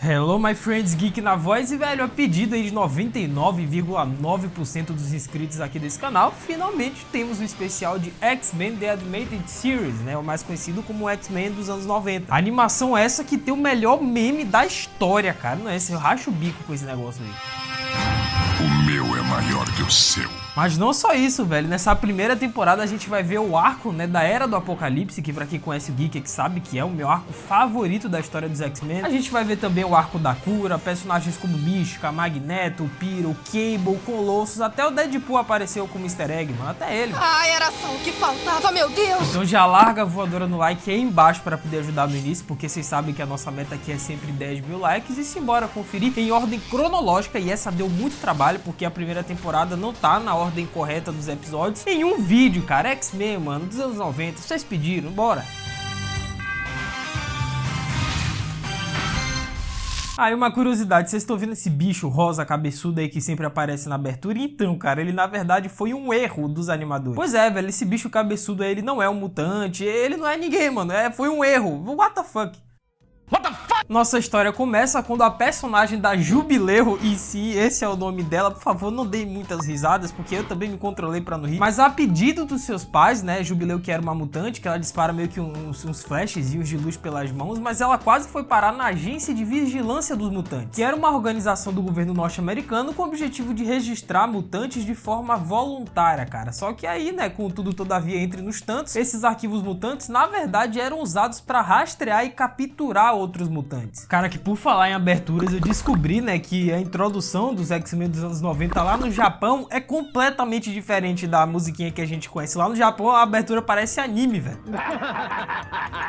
Hello my friends, Geek na voz e velho, a pedido aí de 99,9% dos inscritos aqui desse canal, finalmente temos o especial de X-Men The Animated Series, né, o mais conhecido como X-Men dos anos 90. A animação essa que tem o melhor meme da história, cara, não é esse? Eu racho o bico com esse negócio aí. O meu é maior que o seu. Mas não só isso, velho. Nessa primeira temporada a gente vai ver o arco, né, da Era do Apocalipse, que pra quem conhece o Geek sabe que é o meu arco favorito da história dos X-Men. A gente vai ver também o arco da cura, personagens como Mística, Magneto, Pyro, Cable, Colossus, até o Deadpool apareceu como easter egg, mano, até ele. Ah, era só o que faltava, meu Deus! Então já larga a voadora no like aí embaixo pra poder ajudar no início, porque vocês sabem que a nossa meta aqui é sempre 10 mil likes, e simbora conferir em ordem cronológica, e essa deu muito trabalho, porque a primeira temporada não tá na ordem correta dos episódios em um vídeo, cara. X-Men, mano, dos anos 90, vocês pediram, bora! Aí uma curiosidade, vocês estão vendo esse bicho rosa cabeçudo aí que sempre aparece na abertura? Então, cara, ele na verdade foi um erro dos animadores. Pois é, velho, esse bicho cabeçudo aí, ele não é um mutante, ele não é ninguém, mano, foi um erro. What the fuck? What the fuck? Nossa história começa quando a personagem da Jubileu, e se esse é o nome dela, por favor, não dei muitas risadas, porque eu também me controlei pra não rir. Mas a pedido dos seus pais, né, Jubileu, que era uma mutante, que ela dispara meio que uns flashzinhos de luz pelas mãos, mas ela quase foi parar na Agência de Vigilância dos Mutantes, que era uma organização do governo norte-americano com o objetivo de registrar mutantes de forma voluntária, cara. Só que aí, né, contudo, todavia, entre nos tantos, esses arquivos mutantes, na verdade, eram usados pra rastrear e capturar outros mutantes. Cara, que por falar em aberturas, eu descobri, né, que a introdução dos X-Men dos anos 90 lá no Japão é completamente diferente da musiquinha que a gente conhece. Lá no Japão, a abertura parece anime, velho.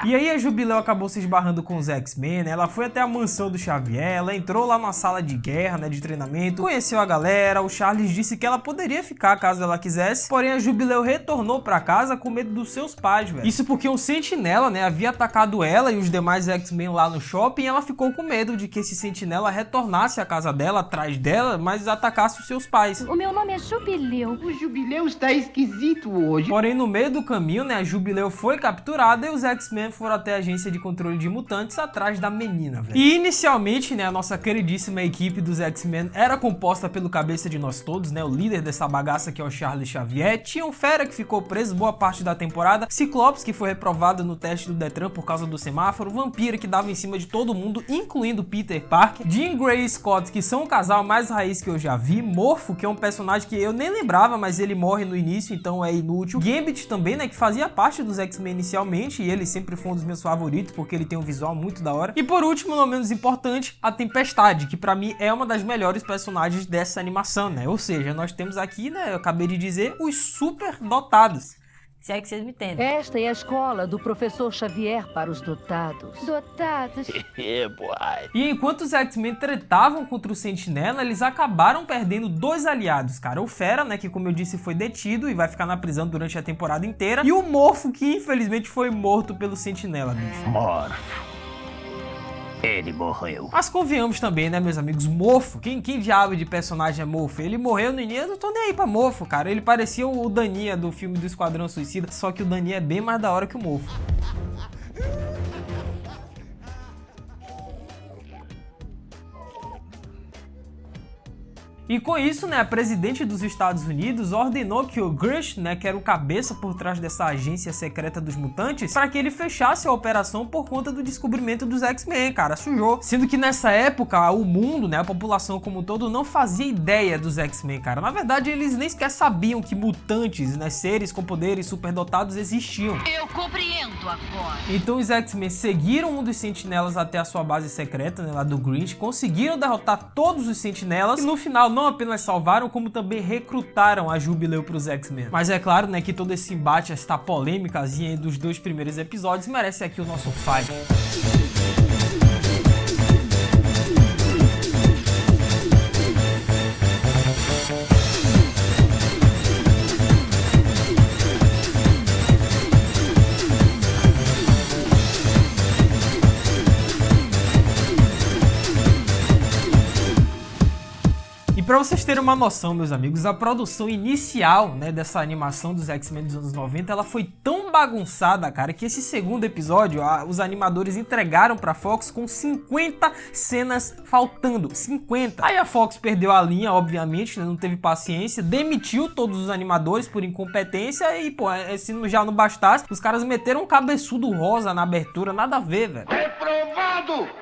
E aí a Jubileu acabou se esbarrando com os X-Men, né? Ela foi até a mansão do Xavier, ela entrou lá na sala de guerra, né, de treinamento, conheceu a galera, o Charles disse que ela poderia ficar caso ela quisesse, porém a Jubileu retornou pra casa com medo dos seus pais, velho. Isso porque um sentinela, né, havia atacado ela e os demais X-Men lá no shopping, e ela ficou com medo de que esse sentinela retornasse à casa dela, atrás dela, mas atacasse os seus pais. O meu nome é Jubileu. O Jubileu está esquisito hoje. Porém, no meio do caminho, né, a Jubileu foi capturada e os X-Men foram até a agência de controle de mutantes atrás da menina, velho. E inicialmente, né, a nossa queridíssima equipe dos X-Men era composta pelo cabeça de nós todos, né, o líder dessa bagaça que é o Charles Xavier, tinha o Fera que ficou preso boa parte da temporada, Ciclopes que foi reprovado no teste do Detran por causa do semáforo, Vampira que dava em cima de todo mundo, incluindo Peter Parker, Jean Grey e Scott, que são o casal mais raiz que eu já vi, Morpho, que é um personagem que eu nem lembrava, mas ele morre no início, então é inútil, Gambit também, né, que fazia parte dos X-Men inicialmente, e ele sempre foi um dos meus favoritos, porque ele tem um visual muito da hora, e por último, não menos importante, a Tempestade, que pra mim é uma das melhores personagens dessa animação, né, ou seja, nós temos aqui, né, eu acabei de dizer, os super dotados. Se é que vocês me entendem. Esta é a escola do professor Xavier para os dotados. Dotados. E enquanto os X-Men tretavam contra o Sentinela, eles acabaram perdendo dois aliados, cara. O Fera, né, que como eu disse foi detido e vai ficar na prisão durante a temporada inteira. E o Morpho, que infelizmente foi morto pelo Sentinela, bicho. Morpho. Ele morreu. Mas convenhamos também, né, meus amigos, Morpho, quem diabo de personagem é Morpho? Ele morreu no início, eu não tô nem aí pra Morpho, cara. Ele parecia o Daninha do filme do Esquadrão Suicida, só que o Daninha é bem mais da hora que o Morpho. E com isso, né, a presidente dos Estados Unidos ordenou que o Grush, né, que era o cabeça por trás dessa agência secreta dos mutantes, para que ele fechasse a operação por conta do descobrimento dos X-Men, cara, sujou. Sendo que nessa época, o mundo, né, a população como um todo não fazia ideia dos X-Men, cara. Na verdade, eles nem sequer sabiam que mutantes, né, seres com poderes superdotados existiam. Eu compreendo agora. Então os X-Men seguiram um dos sentinelas até a sua base secreta, né, lá do Grinch, conseguiram derrotar todos os sentinelas e no final não apenas salvaram, como também recrutaram a Jubileu para os X-Men. Mas é claro, né, que todo esse embate, esta polêmicazinha aí dos dois primeiros episódios merece aqui o nosso fight. pra vocês terem uma noção, meus amigos, a produção inicial, né, dessa animação dos X-Men dos anos 90, ela foi tão bagunçada, cara, que esse segundo episódio, os animadores entregaram pra Fox com 50 cenas faltando. 50. Aí a Fox perdeu a linha, obviamente, né, não teve paciência, demitiu todos os animadores por incompetência e, pô, se já não bastasse, os caras meteram um cabeçudo rosa na abertura, nada a ver, velho. Reprovado!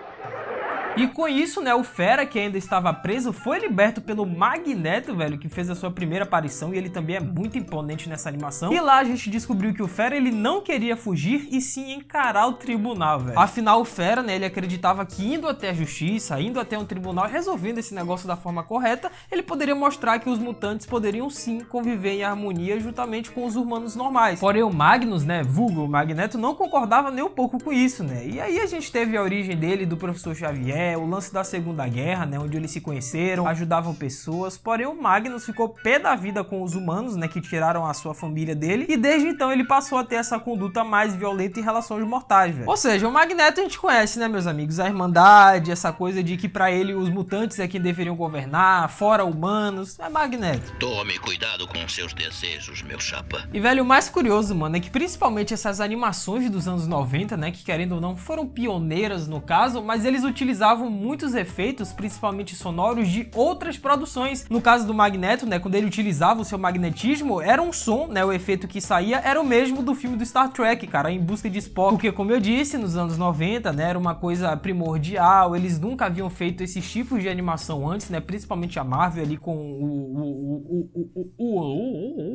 E com isso, né, o Fera, que ainda estava preso, foi liberto pelo Magneto, velho, que fez a sua primeira aparição, e ele também é muito imponente nessa animação. E lá a gente descobriu que o Fera, ele não queria fugir e sim encarar o tribunal, velho. Afinal, o Fera, né, ele acreditava que indo até a justiça, indo até um tribunal e resolvendo esse negócio da forma correta, ele poderia mostrar que os mutantes poderiam sim conviver em harmonia juntamente com os humanos normais. Porém, o Magnus, né, vulgo Magneto, não concordava nem um pouco com isso, né. E aí a gente teve a origem dele, do Professor Xavier, o lance da Segunda Guerra, né, onde eles se conheceram, ajudavam pessoas, porém o Magnus ficou pé da vida com os humanos, né, que tiraram a sua família dele, e desde então ele passou a ter essa conduta mais violenta em relação aos mortais, velho. Ou seja, o Magneto a gente conhece, né, meus amigos, a Irmandade, essa coisa de que pra ele os mutantes é quem deveriam governar, fora humanos, é Magneto. Tome cuidado com seus desejos, meu chapa. E, velho, o mais curioso, mano, é que principalmente essas animações dos anos 90, né, que querendo ou não foram pioneiras no caso, mas eles utilizavam muitos efeitos, principalmente sonoros, de outras produções. No caso do Magneto, né, quando ele utilizava o seu magnetismo, era um som, né, o efeito que saía era o mesmo do filme do Star Trek, cara, Em Busca de Spock. Porque, como eu disse, nos anos 90, né, era uma coisa primordial, eles nunca haviam feito esses tipos de animação antes, né, principalmente a Marvel ali com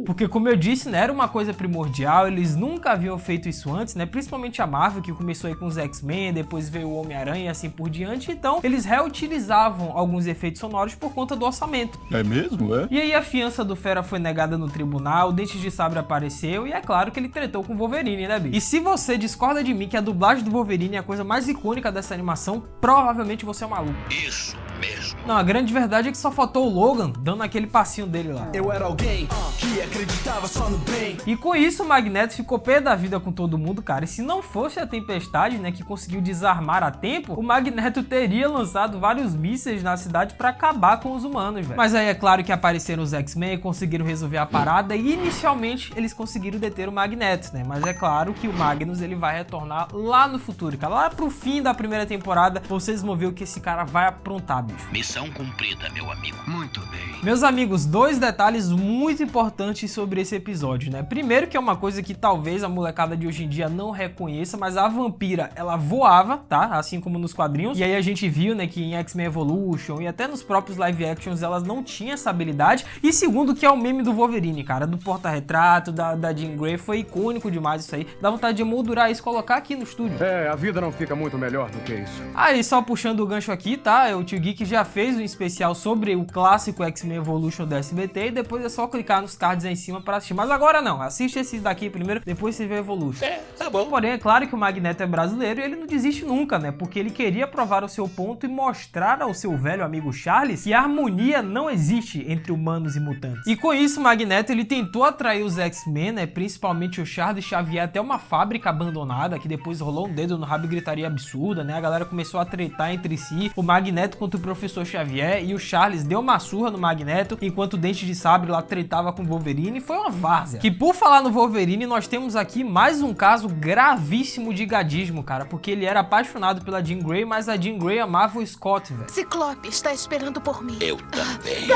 porque, como eu disse, né, era uma coisa primordial, eles nunca haviam feito isso antes, né, principalmente a Marvel, que começou aí com os X-Men, depois veio o Homem-Aranha e assim por diante. Então, eles reutilizavam alguns efeitos sonoros por conta do orçamento. É mesmo, é? E aí a fiança do Fera foi negada no tribunal, o Dente de Sabre apareceu e é claro que ele tretou com o Wolverine, né, bicho? E se você discorda de mim que a dublagem do Wolverine é a coisa mais icônica dessa animação, provavelmente você é um maluco. Isso mesmo. Não, a grande verdade é que só faltou o Logan dando aquele passinho dele lá. Eu era alguém que acreditava só no bem. E com isso o Magneto ficou pé da vida com todo mundo, cara. E se não fosse a Tempestade, né, que conseguiu desarmar a tempo, o Magneto teria lançado vários mísseis na cidade pra acabar com os humanos, velho. Mas aí é claro que apareceram os X-Men, conseguiram resolver a parada e inicialmente eles conseguiram deter o Magneto, né? Mas é claro que o Magnus, ele vai retornar lá no futuro, cara. Lá pro fim da primeira temporada, vocês vão ver o que esse cara vai aprontar, bicho. Missão cumprida, meu amigo. Muito bem. Meus amigos, dois detalhes muito importantes sobre esse episódio, né? Primeiro, que é uma coisa que talvez a molecada de hoje em dia não reconheça, mas a vampira, ela voava, tá? Assim como nos quadrinhos. E aí a gente viu, né, que em X-Men Evolution e até nos próprios live actions elas não tinham essa habilidade. E segundo, que é o meme do Wolverine, cara, do porta-retrato, da Jean Grey, foi icônico demais isso aí. Dá vontade de emoldurar isso e colocar aqui no estúdio. É, a vida não fica muito melhor do que isso. Aí, só puxando o gancho aqui, tá? O Tio Geek já fez um especial sobre o clássico X-Men Evolution do SBT e depois é só clicar nos cards aí em cima pra assistir. Mas agora não, assiste esses daqui primeiro, depois você vê Evolution. Tá bom. Porém, é claro que o Magneto é brasileiro e ele não desiste nunca, né? Porque ele queria provar o seu ponto e mostrar ao seu velho amigo Charles que a harmonia não existe entre humanos e mutantes. E com isso, o Magneto, ele tentou atrair os X-Men, né? Principalmente o Charles Xavier até uma fábrica abandonada, que depois rolou um dedo no rabo e gritaria absurda, né? A galera começou a tretar entre si, o Magneto contra o Professor Xavier, e o Charles deu uma surra no Magneto, enquanto o Dente de Sabre lá tretava com o Wolverine. Foi uma várzea. Que por falar no Wolverine, nós temos aqui mais um caso gravíssimo de gadismo, cara, porque ele era apaixonado pela Jean Grey, mas a Jean Grey amava o Scott, velho. Ciclope está esperando por mim. Eu também.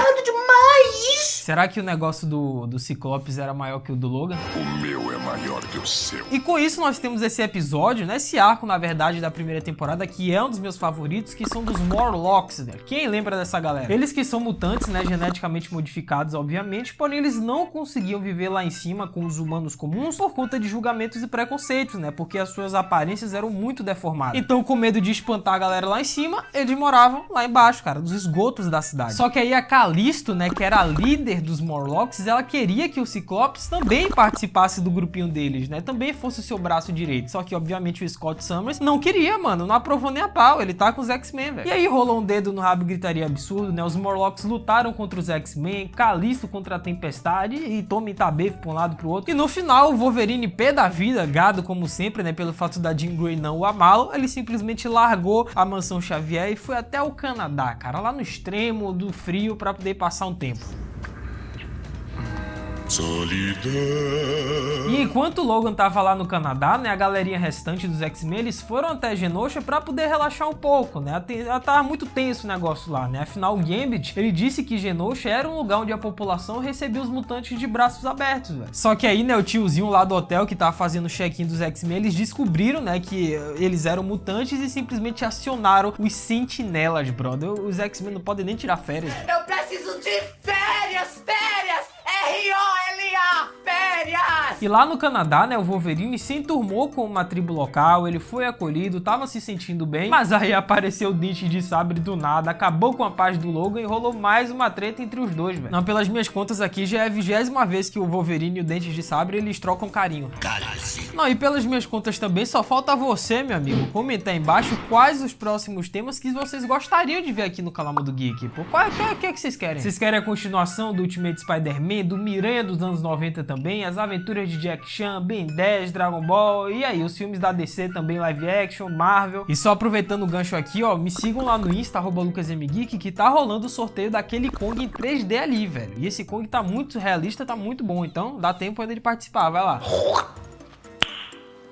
Será que o negócio do Ciclopes era maior que o do Logan? O meu é maior que o seu. E com isso nós temos esse episódio, né, esse arco, na verdade, da primeira temporada, que é um dos meus favoritos, que são dos Morlocks, velho. Quem lembra dessa galera? Eles que são mutantes, né, geneticamente modificados, obviamente, porém eles não conseguiam viver lá em cima com os humanos comuns por conta de julgamentos e preconceitos, né, porque as suas aparências eram muito deformadas. Então, com medo de espantar a galera lá em cima, eles moravam lá embaixo, cara, dos esgotos da cidade. Só que aí a Calisto, né, que era a líder dos Morlocks, ela queria que o Ciclopes também participasse do grupinho deles, né, também fosse o seu braço direito. Só que, obviamente, o Scott Summers não queria, mano, não aprovou nem a pau, ele tá com os X-Men, velho. E aí rolou um dedo no rabo gritaria absurdo, né? Os Morlocks lutaram contra os X-Men, Calisto contra a Tempestade e Tommy Tabef pra um lado pro outro. E no final, o Wolverine, pé da vida, gado como sempre, né? Pelo fato da Jean Grey não o amá-lo, ele simplesmente largou a Mansão Xavier e foi até o Canadá, cara, lá no extremo do frio pra poder passar um tempo. Solidão. E enquanto o Logan tava lá no Canadá, né, a galerinha restante dos X-Men, eles foram até Genosha pra poder relaxar um pouco, né? Ela tava muito tenso o negócio lá, né? Afinal, o Gambit, ele disse que Genosha era um lugar onde a população recebia os mutantes de braços abertos, velho. Só que aí, né, o tiozinho lá do hotel que tava fazendo o check-in dos X-Men, eles descobriram, né, que eles eram mutantes e simplesmente acionaram os sentinelas, brother. Os X-Men não podem nem tirar férias. Eu preciso de férias, férias! R-O-L-A, férias! E lá no Canadá, né, o Wolverine se enturmou com uma tribo local, ele foi acolhido, tava se sentindo bem, mas aí apareceu o Dente de Sabre do nada, acabou com a paz do Logan e rolou mais uma treta entre os dois, velho. Não, pelas minhas contas aqui, já é a 20ª vez que o Wolverine e o Dente de Sabre, eles trocam carinho. Não, e pelas minhas contas também, só falta você, meu amigo, comentar aí embaixo quais os próximos temas que vocês gostariam de ver aqui no Calamundo Geek, pô. O que é que vocês querem? Vocês querem a continuação do Ultimate Spider-Man, do Miranha dos anos 90 também, as aventuras de Jack Chan, Ben 10, Dragon Ball, e aí, os filmes da DC também, live action, Marvel. E só aproveitando o gancho aqui, ó, me sigam lá no Insta, @LucasMGeek, que tá rolando o sorteio daquele Kong em 3D ali, velho. E esse Kong tá muito realista, tá muito bom, então dá tempo ainda de participar, vai lá.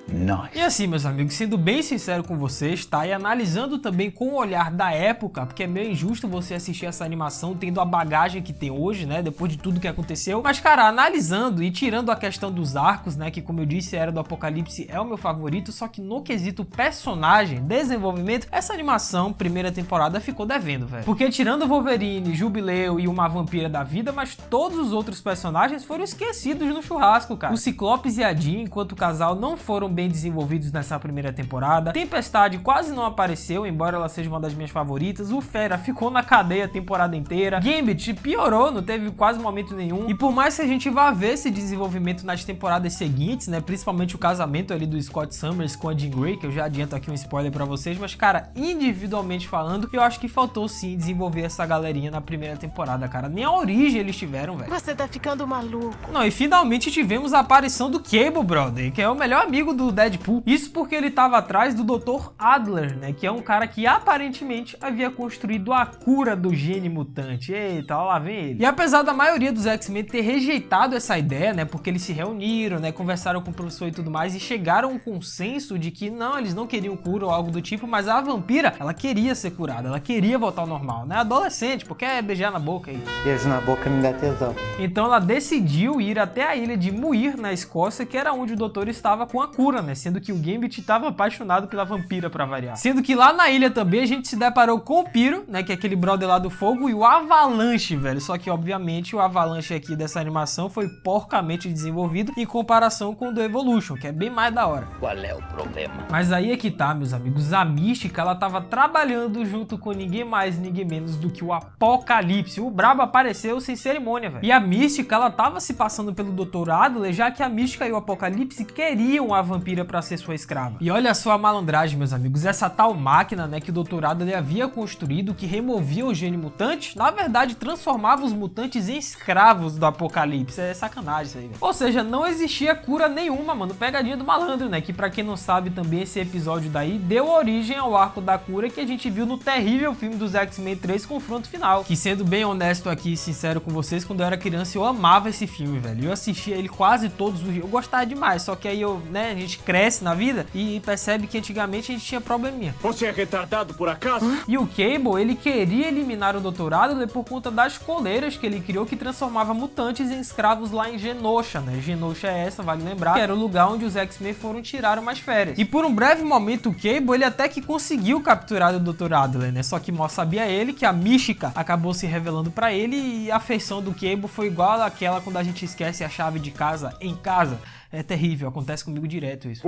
Nice. E assim, meus amigos, sendo bem sincero com vocês, tá? E analisando também com o olhar da época, porque é meio injusto você assistir essa animação tendo a bagagem que tem hoje, né? Depois de tudo que aconteceu. Mas, cara, analisando e tirando a questão dos arcos, né? Que, como eu disse, a Era do Apocalipse é o meu favorito, só que no quesito personagem, desenvolvimento, essa animação, primeira temporada, ficou devendo, velho. Porque tirando o Wolverine, Jubileu e uma vampira da vida, mas todos os outros personagens foram esquecidos no churrasco, cara. O Ciclopes e a Jean, enquanto casal, não foram bem desenvolvidos nessa primeira temporada. Tempestade quase não apareceu, embora ela seja uma das minhas favoritas. O Fera ficou na cadeia a temporada inteira. Gambit piorou, não teve quase momento nenhum. E por mais que a gente vá ver esse desenvolvimento nas temporadas seguintes, né, principalmente o casamento ali do Scott Summers com a Jean Grey, que eu já adianto aqui um spoiler pra vocês, mas, cara, individualmente falando, eu acho que faltou sim desenvolver essa galerinha na primeira temporada, cara. Nem a origem eles tiveram, velho. Você tá ficando maluco. Não, e finalmente tivemos a aparição do Cable, brother, que é o melhor amigo do Deadpool. Isso porque ele tava atrás do Dr. Adler, né, que é um cara que aparentemente havia construído a cura do gene mutante. Eita, lá vem ele. E apesar da maioria dos X-Men ter rejeitado essa ideia, né, porque eles se reuniram, né, conversaram com o professor e tudo mais e chegaram a um consenso de que não, eles não queriam cura ou algo do tipo, mas a vampira, ela queria ser curada, ela queria voltar ao normal, né, adolescente, porque é beijar na boca aí. Beijo na boca me dá tesão. Então ela decidiu ir até a ilha de Muir, na Escócia, que era onde o doutor estava com a cura, né, sendo que o Gambit estava apaixonado pela vampira, pra variar. Sendo que lá na ilha também a gente se deparou com o Pyro, né, que é aquele brother lá do fogo, e o Avalanche, velho. Só que, obviamente, o Avalanche aqui dessa animação foi porcamente desenvolvido em comparação com o do Evolution, que é bem mais da hora. Qual é o problema? Mas aí é que tá, meus amigos. A Mística, ela tava trabalhando junto com ninguém mais, ninguém menos do que o Apocalipse. O brabo apareceu sem cerimônia, velho. E a Mística, ela tava se passando pelo Dr. Adler, já que a Mística e o Apocalipse queriam a vampira pra ser sua escrava. E olha só a malandragem, meus amigos. Essa tal máquina, né, que o Dr. Adler havia construído, que removia o gene mutante, na verdade transformava os mutantes em escravos do Apocalipse. É sacanagem isso aí, velho. Ou seja, não existia cura nenhuma, mano. Pegadinha do malandro, né? Que pra quem não sabe também, esse episódio daí deu origem ao arco da cura que a gente viu no terrível filme dos X-Men 3, Confronto Final. Que, sendo bem honesto aqui e sincero com vocês, quando eu era criança eu amava esse filme, velho. Eu assistia ele quase todos os dias. Eu gostava demais, só que aí eu, né, a gente cresce na vida e percebe que antigamente a gente tinha probleminha. Você é retardado por acaso? E o Cable, ele queria eliminar o Dr. Adler por conta das coleiras que ele criou, que transformava mutantes em escravos lá em Genosha, né? Genosha é essa, vale lembrar, que era o lugar onde os X-Men foram tirar umas férias. E por um breve momento o Cable, ele até que conseguiu capturar o Dr. Adler, né? Só que mal sabia ele que a Mística acabou se revelando pra ele e a feição do Cable foi igual àquela quando a gente esquece a chave de casa em casa. É terrível, acontece comigo direto isso.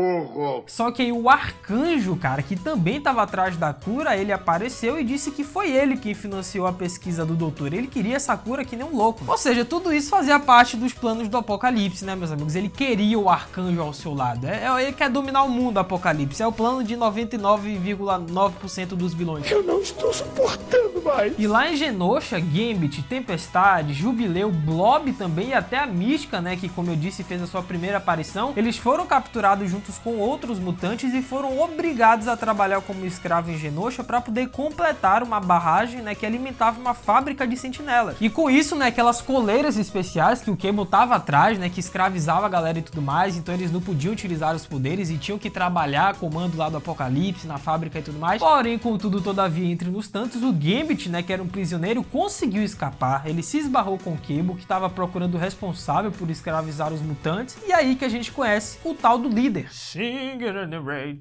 Só que aí o Arcanjo, cara, que também estava atrás da cura, ele apareceu e disse que foi ele quem financiou a pesquisa do doutor. Ele queria essa cura que nem um louco. Ou seja, tudo isso fazia parte dos planos do Apocalipse, né, meus amigos? Ele queria o Arcanjo ao seu lado. Ele quer dominar o mundo, Apocalipse. É o plano de 99,9% dos vilões. Eu não estou suportando aguento mais. E lá em Genosha, Gambit, Tempestade, Jubileu, Blob também e até a Mística, né, que como eu disse fez a sua primeira aparição, eles foram capturados juntos com outros mutantes e foram obrigados a trabalhar como escravos em Genosha para poder completar uma barragem, né, que alimentava uma fábrica de sentinelas. E com isso, né, aquelas coleiras especiais que o Cable tava atrás, né, que escravizava a galera e tudo mais, então eles não podiam utilizar os poderes e tinham que trabalhar comando lá do Apocalipse, na fábrica e tudo mais. Porém, contudo, todavia, entre nos tantos, o Gambit, né, que era um prisioneiro, conseguiu escapar. Ele se esbarrou com o Cable, que estava procurando o responsável por escravizar os mutantes, e aí que a gente conhece o tal do líder. I'm singing in the rain.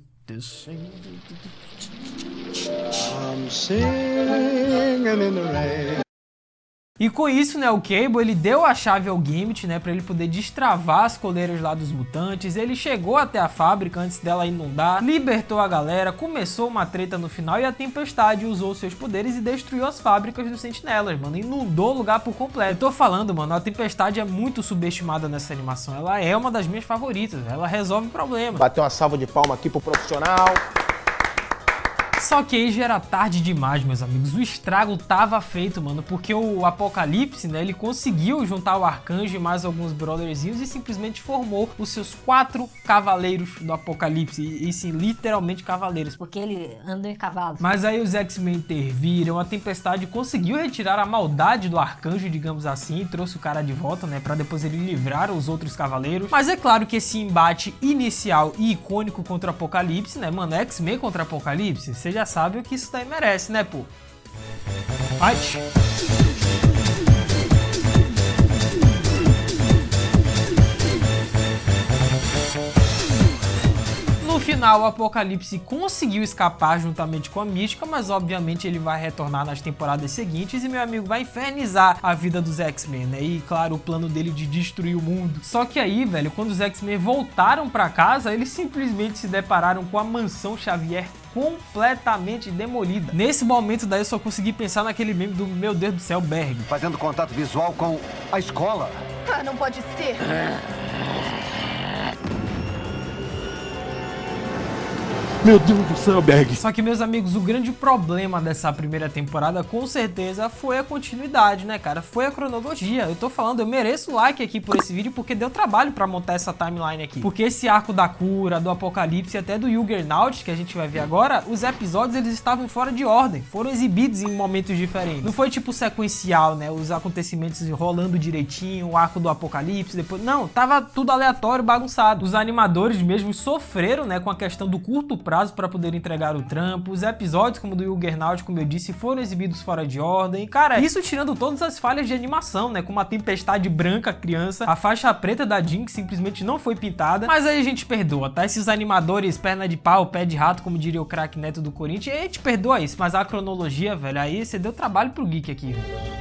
E com isso, né, o Cable, ele deu a chave ao Gambit, né, pra ele poder destravar as coleiras lá dos mutantes. Ele chegou até a fábrica antes dela inundar, libertou a galera, começou uma treta no final e a Tempestade usou seus poderes e destruiu as fábricas dos sentinelas, mano. Inundou o lugar por completo. Eu tô falando, mano, a Tempestade é muito subestimada nessa animação. Ela é uma das minhas favoritas, ela resolve o problema. Bateu uma salva de palma aqui pro profissional. Só que aí já era tarde demais, meus amigos. O estrago tava feito, mano, porque o Apocalipse, né, ele conseguiu juntar o Arcanjo e mais alguns brotherzinhos e simplesmente formou os seus 4 cavaleiros do Apocalipse. E sim, literalmente cavaleiros. Porque ele anda em cavalo. Mas aí os X-Men interviram, a Tempestade conseguiu retirar a maldade do Arcanjo, digamos assim, e trouxe o cara de volta, né, pra depois ele livrar os outros cavaleiros. Mas é claro que esse embate inicial e icônico contra o Apocalipse, né, mano, X-Men contra o Apocalipse, você já sabe o que isso daí merece, né, pô? Fight! No final, o Apocalipse conseguiu escapar juntamente com a Mística, mas obviamente ele vai retornar nas temporadas seguintes e meu amigo vai infernizar a vida dos X-Men, né? E claro, o plano dele de destruir o mundo. Só que aí, velho, quando os X-Men voltaram pra casa, eles simplesmente se depararam com a mansão Xavier completamente demolida. Nesse momento daí eu só consegui pensar naquele meme do meu Deus do céu, Berg. Fazendo contato visual com a escola. Ah, não pode ser. Meu Deus do céu, Berg. Só que, meus amigos, o grande problema dessa primeira temporada, com certeza, foi a continuidade, né, cara? Foi a cronologia. Eu tô falando, eu mereço like aqui por esse vídeo, porque deu trabalho pra montar essa timeline aqui. Porque esse arco da cura, do Apocalipse e até do Juggernaut, que a gente vai ver agora, os episódios, eles estavam fora de ordem. Foram exibidos em momentos diferentes. Não foi, tipo, sequencial, né? Os acontecimentos rolando direitinho, o arco do Apocalipse, depois... Não, tava tudo aleatório, bagunçado. Os animadores mesmo sofreram, né, com a questão do curto prazo para poder entregar o trampo. Os episódios como o do Juggernaut, como eu disse, foram exibidos fora de ordem. E, cara, isso tirando todas as falhas de animação, né? Como a tempestade branca criança, a faixa preta da Jean, que simplesmente não foi pintada. Mas aí a gente perdoa, tá? Esses animadores, perna de pau, pé de rato, como diria o craque Neto do Corinthians, a gente perdoa isso. Mas a cronologia, velho, aí você deu trabalho pro geek aqui, velho.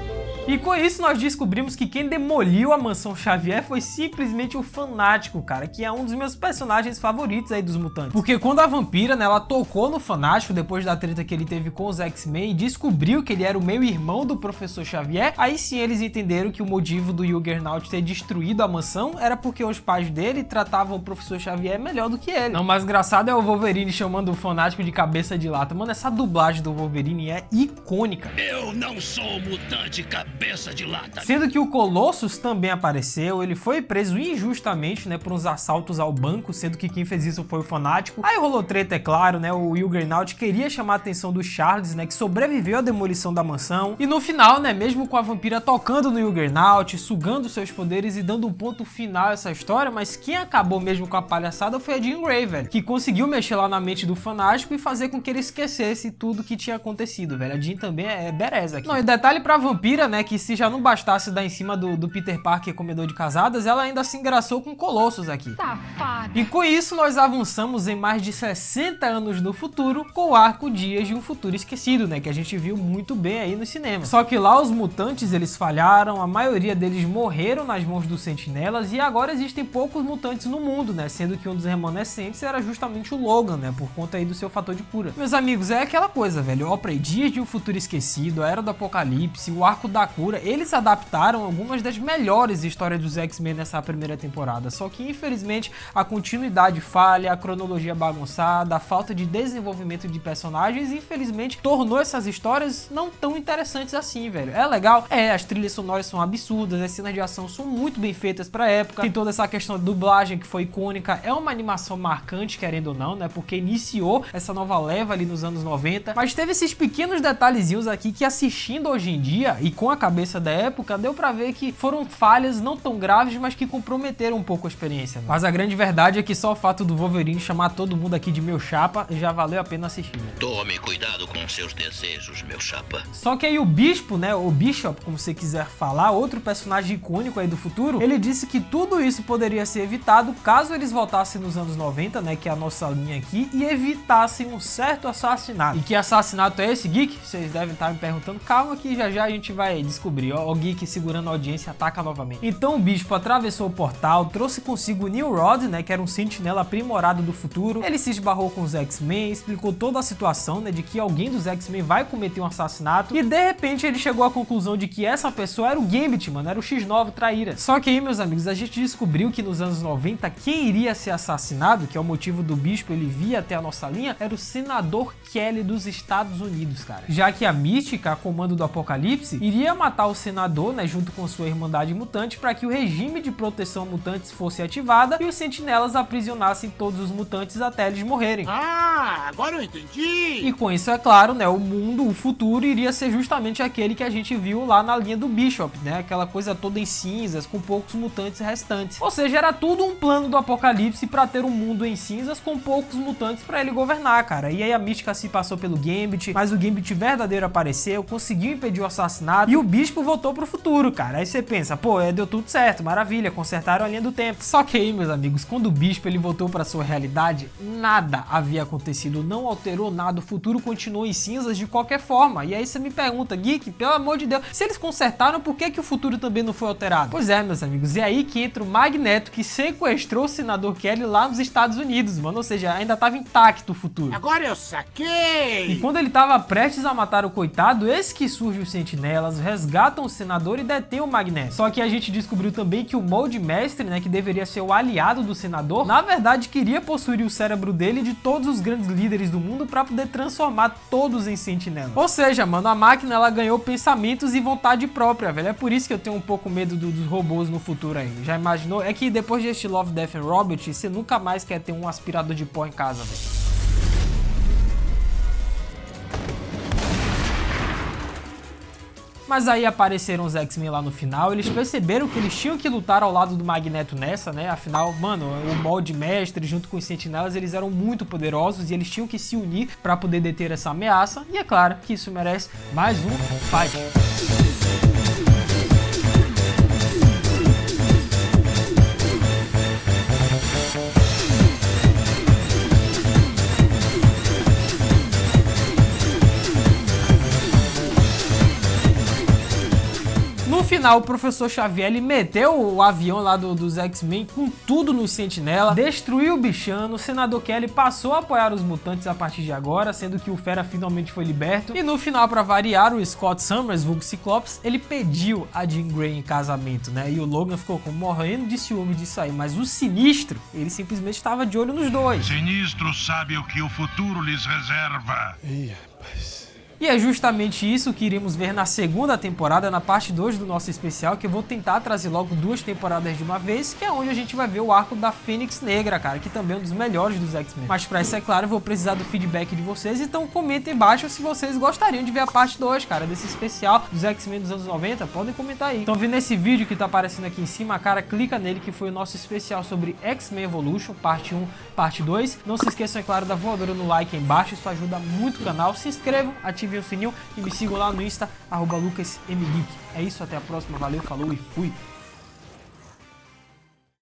E com isso nós descobrimos que quem demoliu a mansão Xavier foi simplesmente o Fanático, cara, que é um dos meus personagens favoritos aí dos mutantes. Porque quando a vampira, né, ela tocou no Fanático depois da treta que ele teve com os X-Men e descobriu que ele era o meio-irmão do Professor Xavier, aí sim eles entenderam que o motivo do Juggernaut ter destruído a mansão era porque os pais dele tratavam o Professor Xavier melhor do que ele. Não, mas engraçado é o Wolverine chamando o Fanático de cabeça de lata. Mano, essa dublagem do Wolverine é icônica. Eu não sou mutante cabeça de lata. Sendo que o Colossus também apareceu, ele foi preso injustamente, né, por uns assaltos ao banco, sendo que quem fez isso foi o Fanático. Aí rolou treta, é claro, né, o Juggernaut queria chamar a atenção do Charles, né, que sobreviveu à demolição da mansão. E no final, né, mesmo com a vampira tocando no Juggernaut, sugando seus poderes e dando um ponto final a essa história, mas quem acabou mesmo com a palhaçada foi a Jean Grey, velho, que conseguiu mexer lá na mente do Fanático e fazer com que ele esquecesse tudo que tinha acontecido, velho. A Jean também é bereza aqui. Não, e detalhe pra vampira, né, que se já não bastasse dar em cima do Peter Parker comedor de casadas, ela ainda se engraçou com Colossus aqui. Safada. E com isso nós avançamos em mais de 60 anos no futuro com o arco Dias de um Futuro Esquecido, né, que a gente viu muito bem aí no cinema. Só que lá os mutantes eles falharam, a maioria deles morreram nas mãos dos sentinelas e agora existem poucos mutantes no mundo, né, sendo que um dos remanescentes era justamente o Logan, né, por conta aí do seu fator de cura. Meus amigos, é aquela coisa, velho, Dias de um Futuro Esquecido, a Era do Apocalipse, o arco da Sakura, eles adaptaram algumas das melhores histórias dos X-Men nessa primeira temporada, só que infelizmente a continuidade falha, a cronologia bagunçada, a falta de desenvolvimento de personagens, infelizmente tornou essas histórias não tão interessantes assim, velho. É legal? É, as trilhas sonoras são absurdas, as cenas de ação são muito bem feitas pra época, tem toda essa questão da dublagem que foi icônica, é uma animação marcante, querendo ou não, né, porque iniciou essa nova leva ali nos anos 90, mas teve esses pequenos detalhezinhos aqui que assistindo hoje em dia e com a cabeça da época, deu pra ver que foram falhas não tão graves, mas que comprometeram um pouco a experiência, né? Mas a grande verdade é que só o fato do Wolverine chamar todo mundo aqui de meu chapa já valeu a pena assistir, né? Tome cuidado com seus desejos, meu chapa. Só que aí o Bispo, né, ou Bishop, como você quiser falar, outro personagem icônico aí do futuro, ele disse que tudo isso poderia ser evitado caso eles voltassem nos anos 90, né, que é a nossa linha aqui, e evitassem um certo assassinato. E que assassinato é esse, Geek? Vocês devem estar me perguntando. Calma que já a gente vai descobrir. Ó, o Geek segurando a audiência ataca novamente. Então o Bispo atravessou o portal, trouxe consigo o Nimrod, né, que era um sentinela aprimorado do futuro. Ele se esbarrou com os X-Men, explicou toda a situação, né, de que alguém dos X-Men vai cometer um assassinato, e de repente ele chegou à conclusão de que essa pessoa era o Gambit, mano, era o X9 traíra. Só que aí, meus amigos, a gente descobriu que nos anos 90 quem iria ser assassinado, que é o motivo do Bispo ele vir até a nossa linha, era o Senador Kelly dos Estados Unidos, cara. Já que a Mística, a comando do Apocalipse, iria matar o Senador, né, junto com sua Irmandade Mutante, para que o regime de proteção a mutantes fosse ativada e os sentinelas aprisionassem todos os mutantes até eles morrerem. Ah, agora eu entendi! E com isso, é claro, né, o mundo, o futuro, iria ser justamente aquele que a gente viu lá na linha do Bishop, né, aquela coisa toda em cinzas, com poucos mutantes restantes. Ou seja, era tudo um plano do Apocalipse para ter um mundo em cinzas com poucos mutantes para ele governar, cara. E aí a Mística se passou pelo Gambit, mas o Gambit verdadeiro apareceu, conseguiu impedir o assassinato e o Bispo voltou pro futuro, cara. Aí você pensa, pô, deu tudo certo, maravilha, consertaram a linha do tempo. Só que aí, meus amigos, quando o Bispo ele voltou para sua realidade, nada havia acontecido, não alterou nada, o futuro continuou em cinzas de qualquer forma. E aí você me pergunta, Geek, pelo amor de Deus, se eles consertaram, por que o futuro também não foi alterado? Pois é, meus amigos, e aí que entra o Magneto, que sequestrou o Senador Kelly lá nos Estados Unidos, mano, ou seja, ainda tava intacto o futuro. Agora eu saquei! E quando ele tava prestes a matar o coitado, eis que surgem os sentinelas, resgatam o Senador e detêm o Magneto. Só que a gente descobriu também que o Molde Mestre, né, que deveria ser o aliado do Senador, na verdade queria possuir o cérebro dele e de todos os grandes líderes do mundo para poder transformar todos em sentinelas. Ou seja, mano, a máquina ela ganhou pensamentos e vontade própria, velho. É por isso que eu tenho um pouco medo dos robôs no futuro aí. Já imaginou? É que depois deste Love, Death and Robot, você nunca mais quer ter um aspirador de pó em casa, velho. Mas aí apareceram os X-Men lá no final, eles perceberam que eles tinham que lutar ao lado do Magneto nessa, né? Afinal, mano, o Molde Mestre junto com os Sentinelas, eles eram muito poderosos e eles tinham que se unir para poder deter essa ameaça. E é claro que isso merece mais um fight. No final, o Professor Xavier ele meteu o avião lá dos X-Men com tudo no Sentinela, destruiu o bichano, o Senador Kelly passou a apoiar os mutantes a partir de agora, sendo que o Fera finalmente foi liberto. E no final, para variar, o Scott Summers, vulgo Ciclopes, ele pediu a Jean Grey em casamento, né? E o Logan ficou morrendo de ciúme disso aí, mas o Sinistro, ele simplesmente estava de olho nos dois. Sinistro sabe o que o futuro lhes reserva. Ih, rapaz. E é justamente isso que iremos ver na segunda temporada, na parte 2 do nosso especial, que eu vou tentar trazer logo 2 temporadas de uma vez, que é onde a gente vai ver o arco da Fênix Negra, cara, que também é um dos melhores dos X-Men. Mas pra isso, é claro, eu vou precisar do feedback de vocês, então comentem embaixo se vocês gostariam de ver a parte 2, cara, desse especial dos X-Men dos anos 90, podem comentar aí. Então, vendo esse vídeo que tá aparecendo aqui em cima, cara, clica nele, que foi o nosso especial sobre X-Men Evolution, parte 1, parte 2. Não se esqueçam, é claro, da voadora no like aí embaixo, isso ajuda muito o canal. Se inscrevam, ativem o sininho e me sigam lá no Insta, @LucasMGeek. É isso, até a próxima, valeu, falou e fui!